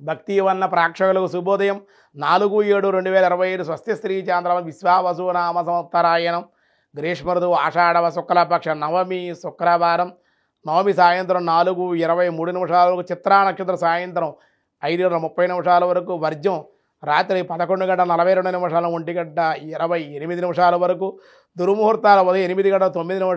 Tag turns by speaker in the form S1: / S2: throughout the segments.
S1: భక్తి వన్న ప్రేక్షకులకు శుభోదయం 4/7/2025 స్వస్తి శ్రీ చాంద్రమ విశ్వావసునామ సంవత్సరాయణం గ్రీష్మ ఋతువు ఆషాఢవ శుక్లపక్ష నవమి శుక్రవారం నవమి సాయంత్రం 4:23 వరకు చిత్రా నక్షత్రం సాయంత్రం 5:30 వరకు వర్జం రాత్రి 11:42 1:28 వరకు దుర్ముహూర్తాల ఉదయం 8:09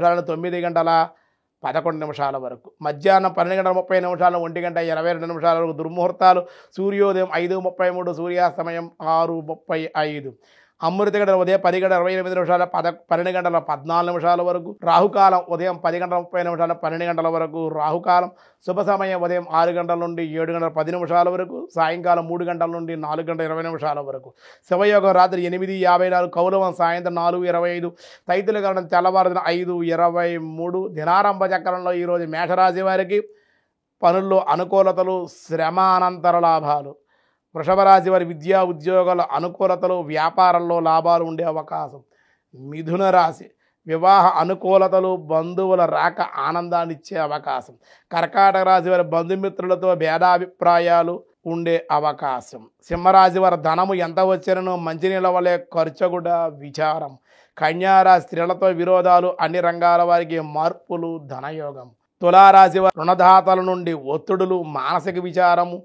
S1: 9:11 వరకు మధ్యాహ్నం 12:30 1:22 వరకు దుర్ముహూర్తాలు సూర్యోదయం 5:33 సూర్యాస్తమయం 6:35 అమృత గంటల ఉదయం 10:28 12:14 వరకు రాహుకాలం ఉదయం 10:30 12 వరకు రాహుకాలం శుభ సమయం ఉదయం 6 గంటల నుండి 7:10 వరకు సాయంకాలం 3 గంటల నుండి 4:20 వరకు శివయోగం రాత్రి 8:54 కౌలవం సాయంత్రం 4:25 తైతుల గణం తెల్లవారుదిన 5:23 దినారంభ చక్రంలో ఈరోజు మేషరాశి వారికి పనుల్లో అనుకూలతలు శ్రమ అనంతర లాభాలు వృషభ రాశి వారి విద్యా ఉద్యోగాల అనుకూలతలు వ్యాపారంలో లాభాలు ఉండే అవకాశం మిథున రాశి వివాహ అనుకూలతలు బంధువుల రాక ఆనందాన్ని ఇచ్చే అవకాశం కర్కాటక రాశి వారి బంధుమిత్రులతో భేదాభిప్రాయాలు ఉండే అవకాశం సింహరాశి వారి ధనము ఎంత వచ్చినను మంచినీళ్ళ వల్లే ఖర్చుగుడ విచారం కన్యారాశి స్త్రీలతో విరోధాలు అన్ని రంగాల వారికి మార్పులు ధనయోగం తులారాశి వారి రుణదాతల నుండి ఒత్తిడులు మానసిక విచారము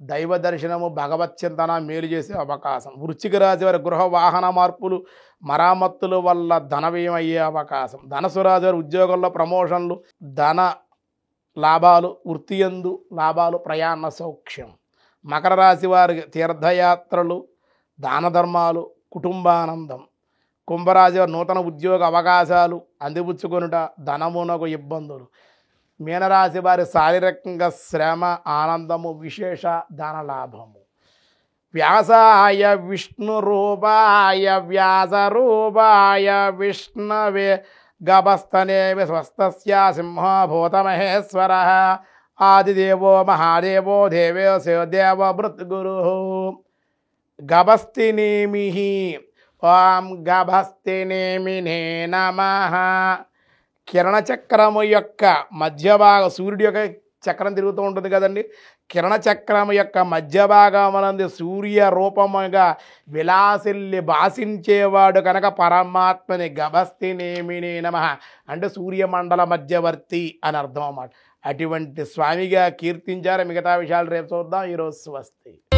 S1: దైవ దర్శనము భగవత్ చింతన మేలు చేసే అవకాశం వృశ్చిక రాశి వారి గృహ వాహన మార్పులు మరామత్తుల వల్ల ధన వ్యయం అయ్యే అవకాశం ధనుసు రాశి వారి ఉద్యోగంలో ప్రమోషన్లు ధన లాభాలు వృత్తియందు లాభాలు ప్రయాణ సౌఖ్యం మకర రాశి వారికి తీర్థయాత్రలు దాన ధర్మాలు కుటుంబానందం కుంభరాశి వారి నూతన ఉద్యోగ అవకాశాలు అందిపుచ్చుకొనుట ధనమునకు ఇబ్బందులు మీనరాశి వారి శారీరకంగా శ్రమ ఆనందము విశేష ధన లాభము వ్యాసాయ విష్ణు రూపాయ వ్యాస రూపాయ విష్ణవే గభస్తనే స్వస్థస్య సింహభూత మహేశ్వర ఆదిదేవో మహాదేవో దేవేశో దేవభృద్గురు గభస్తినేమి ఓం గభస్తినేమినే నమః కిరణ చక్రము యొక్క మధ్య భాగం సూర్యుడి యొక్క చక్రం తిరుగుతూ ఉంటుంది కదండి కిరణ చక్రము యొక్క మధ్య భాగమునందు సూర్య రూపముగా విలాసిల్లి భాషించేవాడు కనుక పరమాత్మని గభస్తినేమినే నమః అంటే సూర్యమండల మధ్యవర్తి అని అర్థం అన్నమాట అటువంటి స్వామిగా కీర్తించారు మిగతా విషయాలు రేపు చూద్దాం ఈరోజు స్వస్తి